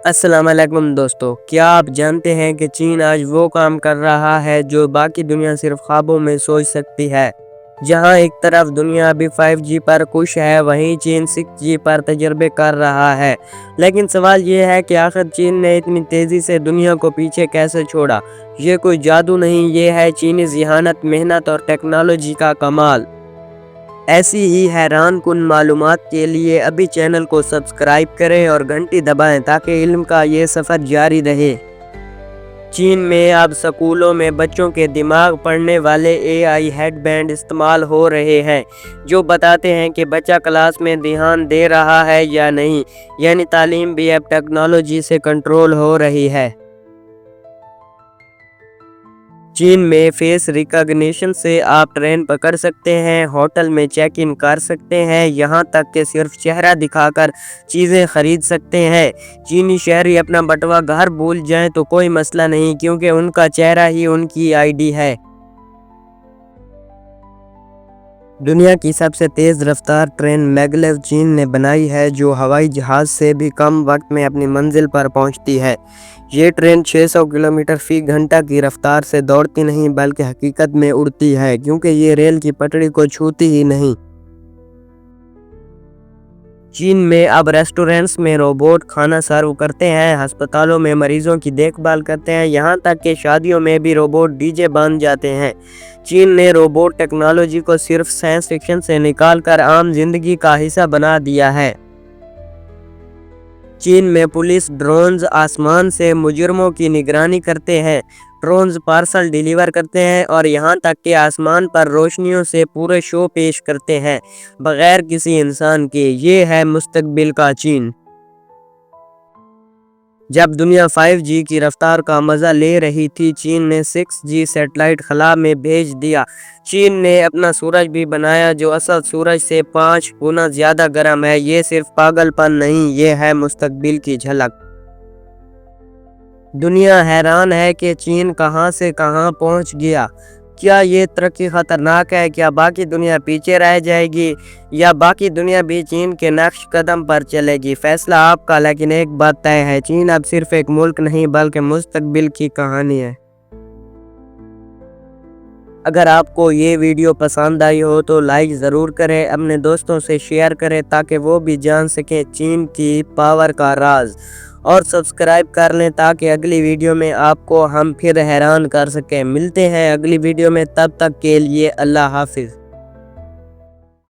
السلام علیکم دوستو، کیا آپ جانتے ہیں کہ چین آج وہ کام کر رہا ہے جو باقی دنیا صرف خوابوں میں سوچ سکتی ہے۔ جہاں ایک طرف دنیا ابھی 5G پر خوش ہے، وہیں چین 6G پر تجربے کر رہا ہے۔ لیکن سوال یہ ہے کہ آخر چین نے اتنی تیزی سے دنیا کو پیچھے کیسے چھوڑا؟ یہ کوئی جادو نہیں، یہ ہے چینی ذہانت، محنت اور ٹیکنالوجی کا کمال۔ ایسی ہی حیران کن معلومات کے لیے ابھی چینل کو سبسکرائب کریں اور گھنٹی دبائیں تاکہ علم کا یہ سفر جاری رہے۔ چین میں اب سکولوں میں بچوں کے دماغ پڑھنے والے AI ہیڈ بینڈ استعمال ہو رہے ہیں، جو بتاتے ہیں کہ بچہ کلاس میں دھیان دے رہا ہے یا نہیں، یعنی تعلیم بھی اب ٹیکنالوجی سے کنٹرول ہو رہی ہے۔ چین میں فیس ریکگنیشن سے آپ ٹرین پکڑ سکتے ہیں، ہوٹل میں چیک ان کر سکتے ہیں، یہاں تک کہ صرف چہرہ دکھا کر چیزیں خرید سکتے ہیں۔ چینی شہری اپنا بٹوا گھر بھول جائیں تو کوئی مسئلہ نہیں، کیونکہ ان کا چہرہ ہی ان کی ID ہے۔ دنیا کی سب سے تیز رفتار ٹرین میگلیو چین نے بنائی ہے، جو ہوائی جہاز سے بھی کم وقت میں اپنی منزل پر پہنچتی ہے۔ یہ ٹرین 600 کلومیٹر فی گھنٹہ کی رفتار سے دوڑتی نہیں بلکہ حقیقت میں اڑتی ہے، کیونکہ یہ ریل کی پٹری کو چھوتی ہی نہیں۔ چین میں اب ریسٹورنٹس میں روبوٹ کھانا سرو کرتے ہیں، ہسپتالوں میں مریضوں کی دیکھ بھال کرتے ہیں، یہاں تک کہ شادیوں میں بھی روبوٹ DJ بن جاتے ہیں۔ چین نے روبوٹ ٹیکنالوجی کو صرف سائنس فکشن سے نکال کر عام زندگی کا حصہ بنا دیا ہے۔ چین میں پولیس ڈرونز آسمان سے مجرموں کی نگرانی کرتے ہیں، ڈرونز پارسل ڈیلیور کرتے ہیں اور یہاں تک کہ آسمان پر روشنیوں سے پورے شو پیش کرتے ہیں، بغیر کسی انسان کے۔ یہ ہے مستقبل کا چین۔ جب دنیا 5G کی رفتار کا مزہ لے رہی تھی، چین نے 6G سیٹلائٹ خلا میں بھیج دیا۔ چین نے اپنا سورج بھی بنایا، جو اصل سورج سے 5 گنا زیادہ گرم ہے۔ یہ صرف پاگل پن نہیں، یہ ہے مستقبل کی جھلک۔ دنیا حیران ہے کہ چین کہاں سے کہاں پہنچ گیا۔ کیا یہ ترقی خطرناک ہے؟ کیا باقی دنیا پیچھے رہ جائے گی یا باقی دنیا بھی چین کے نقش قدم پر چلے گی؟ فیصلہ آپ کا، لیکن ایک بات طے ہے، چین اب صرف ایک ملک نہیں بلکہ مستقبل کی کہانی ہے۔ اگر آپ کو یہ ویڈیو پسند آئی ہو تو لائک ضرور کریں، اپنے دوستوں سے شیئر کریں تاکہ وہ بھی جان سکیں چین کی پاور کا راز، اور سبسکرائب کر لیں تاکہ اگلی ویڈیو میں آپ کو ہم پھر حیران کر سکیں۔ ملتے ہیں اگلی ویڈیو میں، تب تک کے لیے اللہ حافظ۔